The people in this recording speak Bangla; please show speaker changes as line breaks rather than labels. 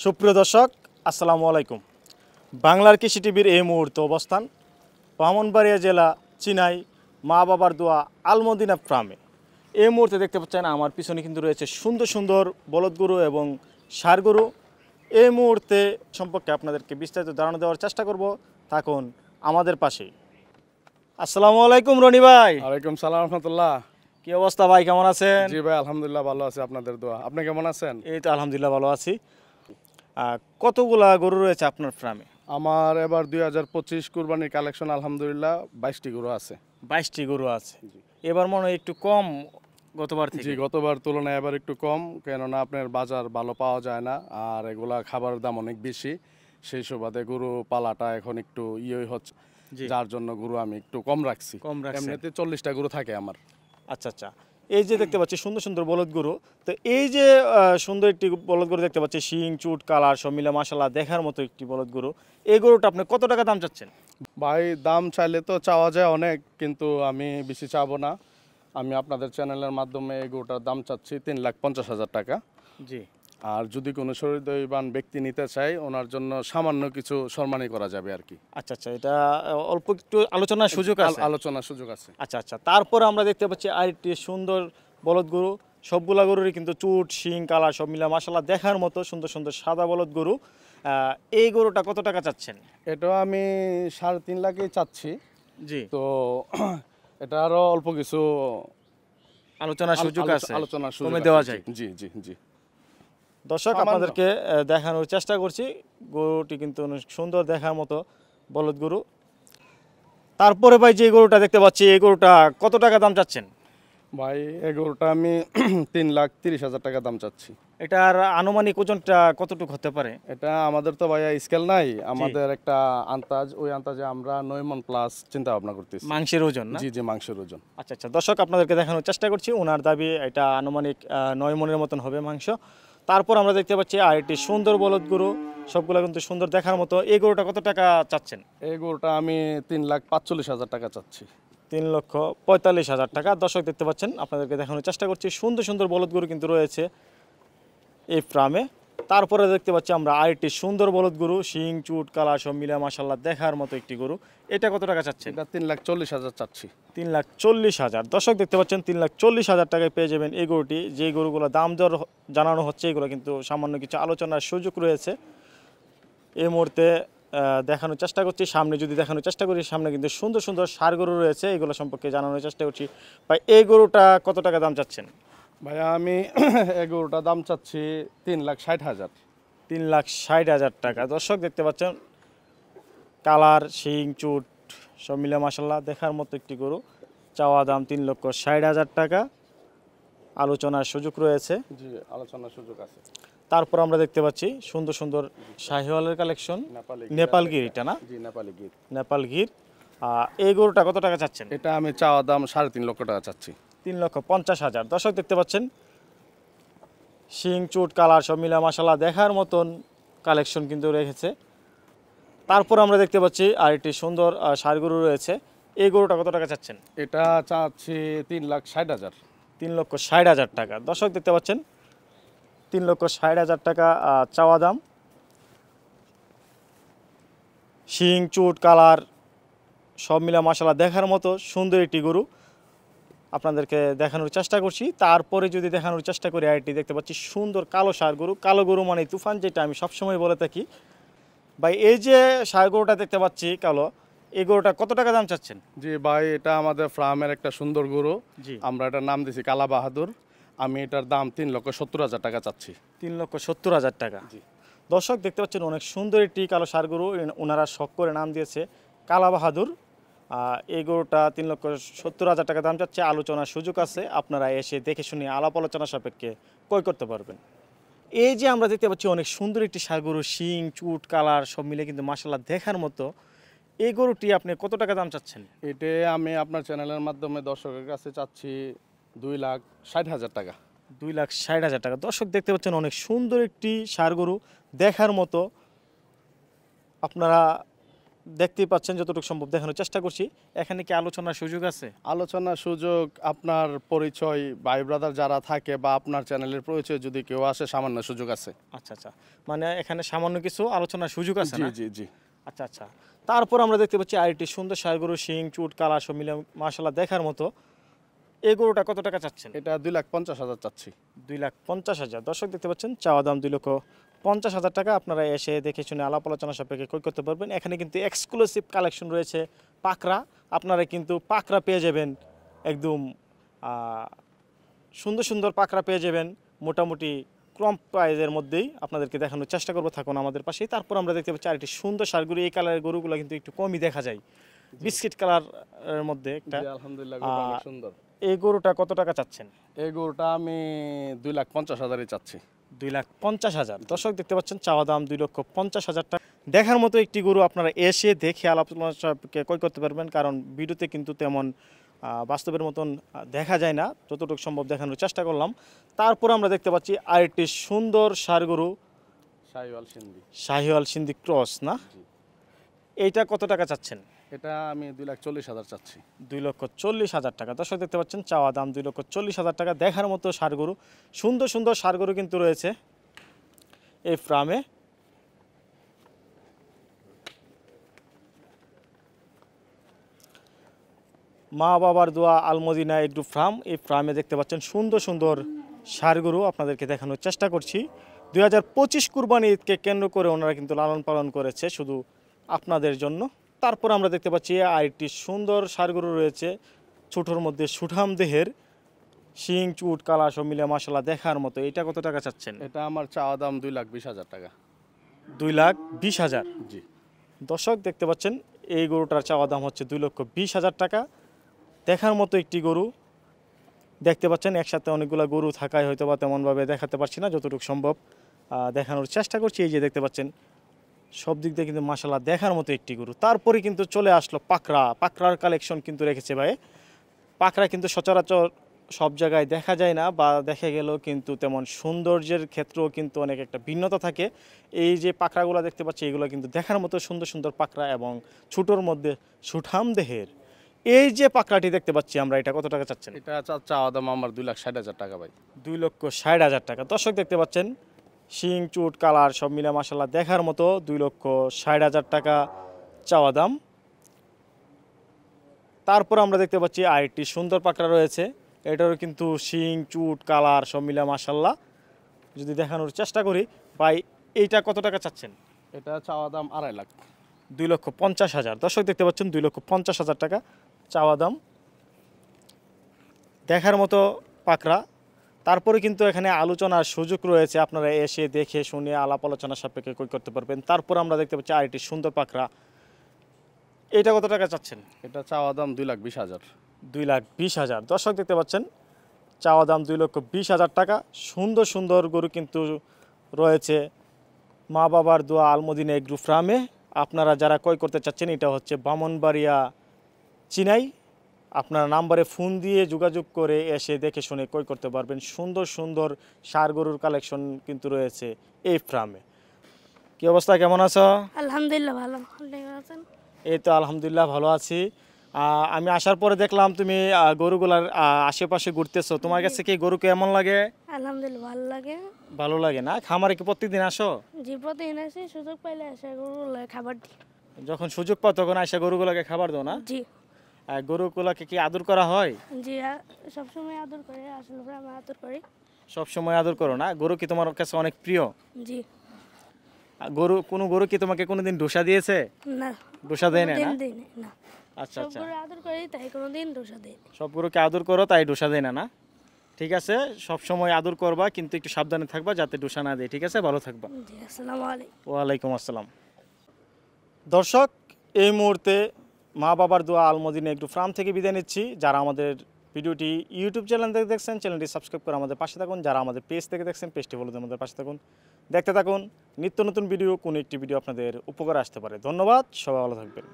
সুপ্রিয় দর্শক, আসসালামু আলাইকুম। বাংলার কৃষি টিভির এই মুহূর্তে অবস্থান ব্রাহ্মণবাড়িয়া জেলা চিনাই মা বাবার দোয়া আলমদিনা ফার্মে। এই মুহূর্তে দেখতে পাচ্ছেন আমার পিছনে কিন্তু রয়েছে সুন্দর সুন্দর বলদ গরু এবং ষাঁড় গরু। এই মুহূর্তে সম্পর্কে আপনাদেরকে বিস্তারিত ধারণা দেওয়ার চেষ্টা করব, থাকুন আমাদের পাশেই। আসসালামু আলাইকুম রনি ভাই।
ওয়ালাইকুম সালাম রহমতুল্লাহ।
কি অবস্থা ভাই, কেমন আছেন?
জি ভাই, আলহামদুলিল্লাহ ভালো আছে, আপনাদের দোয়া। আপনি কেমন আছেন?
এই তো আলহামদুলিল্লাহ ভালো আছি। কতগুলা গরু রয়েছে আপনার ফার্মে?
আমার এবার 2025 কুরবানির কালেকশন আলহামদুলিল্লাহ 22টি গরু আছে।
22টি গরু আছে। এবার মনে হয় একটু কম গতবার
জি,
থেকে।
গতবার তুলনায় এবার একটু কম, কেননা আপনার বাজার ভালো পাওয়া যায় না, আর এগুলা খাবারের দাম অনেক বেশি। সেই সুবাদে গরু পালাটা এখন একটু হচ্ছে,
জি।
যার জন্য গরু আমি একটু কম রাখছি।
কম রাখছেন।
এমনিতে 40টা গরু থাকে আমার।
আচ্ছা আচ্ছা, এই যে দেখতে পাচ্ছি সুন্দর সুন্দর বলদ গরু, তো এই যে সুন্দর একটি বলদ গরু দেখতে পাচ্ছি, শিং চুট কালার সব মিলে মাশাআল্লাহ দেখার মতো একটি বলদ গরু। এই গরুটা আপনি কত টাকা দাম চাচ্ছেন?
ভাই, দাম চাইলে তো চাওয়া যায় অনেক, কিন্তু আমি বেশি চাবো না। আমি আপনাদের চ্যানেলের মাধ্যমে এই গরুটার দাম চাচ্ছি 3,50,000 টাকা।
জি।
আর যদি কোনো সহৃদয়বান ব্যক্তি নিতে চায়, ওনার জন্য সামান্য কিছু সম্মানী করা যাবে আর কি।
আচ্ছা আচ্ছা, এটা অল্প একটু আলোচনার সুযোগ আছে।
আলোচনার সুযোগ আছে।
আচ্ছা আচ্ছা, তারপর আমরা দেখতে পাচ্ছি আরেকটি সুন্দর বলদ গরু। সবগুলা গরুরই কিন্তু চুট শিং কালার সব মিলে মাশাআল্লাহ দেখার মতো সুন্দর সুন্দর সাদা বলদ গরু। এই গরুটা কত টাকা চাচ্ছেন?
এটাও আমি 3.5 লাখই চাচ্ছি।
জি।
তো এটা আরো অল্প কিছু
আলোচনার সুযোগ আছে,
আলোচনার সুযোগ
কমে
আছে।
দেওয়া যায়।
জি জি জি।
দর্শক,
সামান্য।
আপনাদেরকে দেখানোর চেষ্টা করছি, গরুটি কিন্তু অনেক সুন্দর দেখার মতো বলদ গরু। তারপরে ভাই যে গরুটা দেখতে পাচ্ছি, এই গরুটা কত টাকা দাম চাচ্ছেন?
ভাই, এই গরুটা আমি 3,30,000 টাকা দাম চাচ্ছি।
এটার আনুমানিক ওজনটা কতটুকু হতে পারে?
এটা আমাদের তো ভাইয়া স্কেল নাই, আমাদের একটা আন্দাজ, ওই আন্দাজে আমরা 9 মণ প্লাস চিন্তা ভাবনা করতেছি।
মাংসের ওজন না?
জি জি, মাংসের ওজন।
আচ্ছা আচ্ছা, দর্শক আপনাদেরকে দেখানোর চেষ্টা করছি, ওনার দাবি এটা আনুমানিক 9 মণের মতন হবে মাংস। তারপর আমরা দেখতে পাচ্ছি আরেকটি সুন্দর বলদ গরু, সবগুলো কিন্তু সুন্দর দেখার মতো। এই গরুটা কত টাকা চাচ্ছেন?
এই গরুটা আমি 3,45,000 টাকা চাচ্ছি।
3,45,000 টাকা। দর্শক দেখতে পাচ্ছেন, আপনাদেরকে দেখানোর চেষ্টা করছি, সুন্দর সুন্দর বলদ গরু কিন্তু রয়েছে এই ফার্মে। তারপরে দেখতে পাচ্ছি আমরা আরেকটি সুন্দর বলদ গরু, শিং চুট কালার সব মিলে মাশাআল্লাহ দেখার মতো একটি গরু। এটা কত টাকা চাচ্ছেন?
এটা 3,40,000 চাচ্ছি।
3,40,000। দর্শক দেখতে পাচ্ছেন 3,40,000 টাকায় পেয়ে যাবেন এই গরুটি। যে গরুগুলো দাম দর জানানো হচ্ছে, এগুলো কিন্তু সামান্য কিছু আলোচনার সুযোগ রয়েছে। এই মুহূর্তে দেখানোর চেষ্টা করছি, সামনে যদি দেখানোর চেষ্টা করি, সামনে কিন্তু সুন্দর সুন্দর ষাঁড় গরু রয়েছে, এগুলো সম্পর্কে জানানোর চেষ্টা করছি। ভাই, এই গরুটা কত টাকা দাম চাচ্ছেন?
ভাইয়া, আমি এই গরুটার দাম চাচ্ছি 3,60,000।
3,60,000 টাকা। দর্শক দেখতে পাচ্ছেন, কালার শিং চুট সব মিলে মাশাআল্লাহ দেখার মতো একটি গরু। চাওয়া দাম 3,60,000 টাকা, আলোচনার সুযোগ রয়েছে।
জি, আলোচনার সুযোগ আছে।
তারপর আমরা দেখতে পাচ্ছি সুন্দর সুন্দর শাহিওয়ালের কালেকশন, নেপাল গির, এটা না?
জি, নেপালি গির।
নেপাল গির। এই গরুটা কত টাকা চাচ্ছেন?
এটা আমি চাওয়া দাম 3.5 লক্ষ টাকা চাচ্ছি।
3,50,000। দর্শক দেখতে পাচ্ছেন, শিং চুট কালার সব মিলা মাশাআল্লাহ দেখার মতন কালেকশন কিন্তু রেখেছে। তারপর আমরা দেখতে পাচ্ছি আরেকটি সুন্দর ষাঁড় গরু রয়েছে। এই গরুটা কত টাকা চাচ্ছেন?
এটা চাচ্ছি 3,60,000।
3,60,000 টাকা। দর্শক দেখতে পাচ্ছেন, 3,60,000 টাকা চাওয়া দাম। শিং চুট কালার সব মিলা মাশাআল্লাহ দেখার মতো সুন্দর একটি গরু আপনাদেরকে দেখানোর চেষ্টা করছি। তারপরে যদি দেখানোর চেষ্টা করি, আরেকটি দেখতে পাচ্ছি সুন্দর কালো ষাঁড় গরু। কালো গরু মানে তুফান, যেটা আমি সবসময় বলে থাকি। ভাই, এই যে ষাঁড় গরুটা দেখতে পাচ্ছি কালো, এই গরুটা কত টাকা দাম চাচ্ছেন?
জি ভাই, এটা আমাদের ফার্মের একটা সুন্দর গরু।
জি।
আমরা এটার নাম দিয়েছি কালা বাহাদুর। আমি এটার দাম 3,70,000 টাকা চাচ্ছি।
3,70,000 টাকা।
জি।
দর্শক দেখতে পাচ্ছেন, অনেক সুন্দর একটি কালো ষাঁড় গরু, ওনারা শখ করে নাম দিয়েছে কালা বাহাদুর। এই গরুটা 3,70,000 টাকা দাম চাচ্ছে, আলোচনার সুযোগ আছে, আপনারা এসে দেখে শুনে আলাপ আলোচনা সাপেক্ষে ক্রয় করতে পারবেন। এই যে আমরা দেখতে পাচ্ছি অনেক সুন্দর একটি ষাঁড় গরু, শিং চুট কালার সব মিলে কিন্তু মাশাআল্লাহ দেখার মতো। এই গরুটি আপনি কত টাকা দাম চাচ্ছেন?
এটা আমি আপনার চ্যানেলের মাধ্যমে দর্শকের কাছে চাচ্ছি 2,60,000 টাকা।
2,60,000 টাকা। দর্শক দেখতে পাচ্ছেন, অনেক সুন্দর একটি ষাঁড় গরু দেখার মতো। আপনারা দেখতেই পাচ্ছেন, যতটুকু সম্ভব দেখানোর চেষ্টা করছি। এখানে কি আলোচনার সুযোগ আছে?
আলোচনার সুযোগ, আপনার পরিচয়, ভাই ব্রাদার যারা থাকে বা আপনার চ্যানেলের পরিচয় যদি কেউ আসে, সামান্য সুযোগ আছে।
আচ্ছা আচ্ছা, মানে এখানে সামান্য কিছু আলোচনার সুযোগ আছে
জি
না?
জি জি।
আচ্ছা আচ্ছা। তারপর আমরা দেখতে পাচ্ছি আরেকটি সুন্দর ষাঁড় গরু, শিং চুট কালা সব মিলে মাশাআল্লাহ দেখার মতো। এই গরুটা কত টাকা চাচ্ছেন?
এটা 2,50,000 চাচ্ছি।
2,50,000। দর্শক দেখতে পাচ্ছেন চাওয়া দাম 2,50,000 টাকা। আপনারা এসে দেখে শুনে আলাপ আলোচনা সাপেক্ষে ক্রয় করতে পারবেন। এখানে কিন্তু এক্সক্লুসিভ কালেকশন রয়েছে পাকড়া। আপনারা কিন্তু পাকড়া পেয়ে যাবেন একদম সুন্দর সুন্দর পাকড়া পেয়ে যাবেন মোটামুটি কম প্রাইজের মধ্যেই। আপনাদেরকে দেখানোর চেষ্টা করবো, থাকুন আমাদের পাশেই। তারপর আমরা দেখতে পাচ্ছি আরেকটি সুন্দর ষাঁড় গরু। এই কালারের গরুগুলো কিন্তু একটু কমই দেখা যায়, বিস্কিট কালারের মধ্যে একটা।
জি, আলহামদুলিল্লাহ, গরুটা অনেক সুন্দর।
এই গরুটা কত টাকা চাচ্ছেন?
এই গরুটা আমি 2,50,000 চাচ্ছি।
2,50,000। দর্শক দেখতে পাচ্ছেন চাওয়া দাম 2,50,000 টাকা। দেখার মতো একটি গরু, আপনারা এসে দেখে আলোচনা সাপেক্ষে ক্রয় করতে পারবেন, কারণ ভিডিওতে কিন্তু তেমন বাস্তবের মতন দেখা যায় না। যতটুকু সম্ভব দেখানোর চেষ্টা করলাম। তারপর আমরা দেখতে পাচ্ছি আরেকটি সুন্দর ষাঁড় গরু,
শাহিওয়াল সিন্ধি।
শাহিওয়াল সিন্ধি ক্রস না?
জি।
এইটা কত টাকা চাচ্ছেন?
এটা আমি 2,40,000 চাচ্ছি।
2,40,000 টাকা। দর্শক দেখতে পাচ্ছেন চাওয়া দাম 2,40,000 টাকা। দেখার মতো ষাঁড় গরু, সুন্দর সুন্দর ষাঁড় গরু কিন্তু রয়েছে এই ফার্মে। মা বাবার দোয়া আলমদিনা এগ্রো ফার্ম, এই ফার্মে দেখতে পাচ্ছেন সুন্দর সুন্দর ষাঁড় গরু আপনাদেরকে দেখানোর চেষ্টা করছি। 2025 কুরবানি ঈদকে কেন্দ্র করে ওনারা কিন্তু লালন পালন করেছে শুধু আপনাদের জন্য। তারপর আমরা দেখতে পাচ্ছি আরেকটি সুন্দর ষাঁড় গরু রয়েছে, ছোটোর মধ্যে সুঠাম দেহের, শিং চুট কালা সব মিলে মাসাল্লাহ দেখার মতো। এটা কত টাকা চাচ্ছেন?
এটা আমার চাওয়া দাম 2,20,000 টাকা।
2,20,000।
জি।
দর্শক দেখতে পাচ্ছেন এই গরুটার চাওয়া দাম হচ্ছে 2,20,000 টাকা। দেখার মতো একটি গরু। দেখতে পাচ্ছেন একসাথে অনেকগুলো গরু থাকায় হয়তো বা তেমনভাবে দেখাতে পারছি না, যতটুকু সম্ভব দেখানোর চেষ্টা করছি। এই যে দেখতে পাচ্ছেন সব দিক দিয়ে কিন্তু মাশাআল্লাহ দেখার মতো একটি গরু। তারপরে কিন্তু চলে আসলো পাকড়া। পাকড়ার কালেকশন কিন্তু রেখেছে ভাই। পাকড়া কিন্তু সচরাচর সব জায়গায় দেখা যায় না, বা দেখা গেলেও কিন্তু তেমন সৌন্দর্যের ক্ষেত্রেও কিন্তু অনেক একটা ভিন্নতা থাকে। এই যে পাকড়াগুলো দেখতে পাচ্ছি, এগুলো কিন্তু দেখার মতো সুন্দর সুন্দর পাকড়া এবং ছোটোর মধ্যে সুঠাম দেহের। এই যে পাকড়াটি দেখতে পাচ্ছি আমরা, এটা কত টাকা চাচ্ছেন?
এটা চাওয়া দাম আমার 2,60,000 টাকা ভাই।
2,60,000 টাকা। দর্শক দেখতে পাচ্ছেন শিং চুট কালার সব মিলে মাশাআল্লাহ দেখার মতো 2,60,000 টাকা চাওয়া দাম। তারপর আমরা দেখতে পাচ্ছি আরেকটি সুন্দর পাকড়া রয়েছে, এটারও কিন্তু শিং চুট কালার সব মিলে মাশাআল্লাহ। যদি দেখানোর চেষ্টা করি ভাই, এইটা কত টাকা চাচ্ছেন?
এটা চাওয়া দাম 2.5 লাখ।
2,50,000। দর্শক দেখতে পাচ্ছেন 2,50,000 টাকা চাওয়া দাম। দেখার মতো পাকড়া। তারপরে কিন্তু এখানে আলোচনার সুযোগ রয়েছে, আপনারা এসে দেখে শুনে আলাপ আলোচনা সাপেক্ষে ক্রয় করতে পারবেন। তারপর আমরা দেখতে পাচ্ছি আরেকটি সুন্দর পাকড়া। এটা কত টাকা চাচ্ছেন?
এটা চাওয়া দাম 2,20,000।
2,20,000। দর্শক দেখতে পাচ্ছেন চাওয়া দাম 2,20,000 টাকা। সুন্দর সুন্দর গরু কিন্তু রয়েছে মা বাবার দোয়া আলমদিনা এগ্রো ফার্মে। আপনারা যারা ক্রয় করতে চাচ্ছেন, এটা হচ্ছে ব্রাহ্মণবাড়িয়া চিনাই। আপনার নাম্বারে ফোন দিয়ে যোগাযোগ করে এসে দেখে শুনে ক্রয় করতে পারবেন। সুন্দর সুন্দর ষাঁড় গরুর কালেকশন কিন্তু রয়েছে এই ফার্মে। কি অবস্থা, কেমন আছো?
আলহামদুলিল্লাহ ভালো। আপনি কেমন আছেন?
এই তো আলহামদুলিল্লাহ ভালো আছি। আমি আসার পরে দেখলাম তুমি গরুগুলার আশেপাশে ঘুরতেছো। তোমার কাছে কি গরু কেমন লাগে?
আলহামদুলিল্লাহ ভালো লাগে।
ভালো লাগে না? খামারে কি প্রত্যেকদিন আসো?
জি, প্রতিদিন আসি, সুযোগ পাইলে আসে গরুগুলো খাবার দিই।
যখন সুযোগ পাও তখন আসা গরুগুলাকে খাবার দাও না?
জি
গরুগুলাকে কি আদর করা হয়?
জি, সবসময় আদর করে, আসলে আমরা আদর করি।
সব সময় আদর করো না? গরু কি তোমার কাছে অনেক প্রিয়?
জি।
কোনো গরু কি তোমাকে কোনোদিন ডোসা দিয়েছে?
না,
ডোসা দেয় না?
কোনোদিন দিই না।
আচ্ছা
সব
আচ্ছা,
গরু আদর করি, তাই কোনোদিন দোষা দিই না।
সব গরুকে আদর করো তাই ডোসা দেয় না? না, ঠিক আছে। সব সময় আদর করবা, কিন্তু একটু সাবধানে থাকবা যাতে ডোসা না দেয়। ঠিক আছে, ভালো থাকবা।
জি, আসসালামু আলাইকুম।
ওয়ালাইকুম আসসালাম। দর্শক, এই মুহূর্তে মা বাবার দোয়া আলমদিনা এগ্রো ফার্ম থেকে বিদায় নিচ্ছি। যারা আমাদের ভিডিওটি ইউটিউব চ্যানেল থেকে দেখছেন, চ্যানেলটি সাবস্ক্রাইব করে আমাদের পাশে থাকুন। যারা আমাদের পেজ থেকে দেখছেন, পেজটি ফলো দিয়ে আমাদের পাশে থাকুন। দেখতে থাকুন নিত্য নতুন ভিডিও, কোনো একটি ভিডিও আপনাদের উপকারে আসতে পারে। ধন্যবাদ, সবাই ভালো থাকবেন।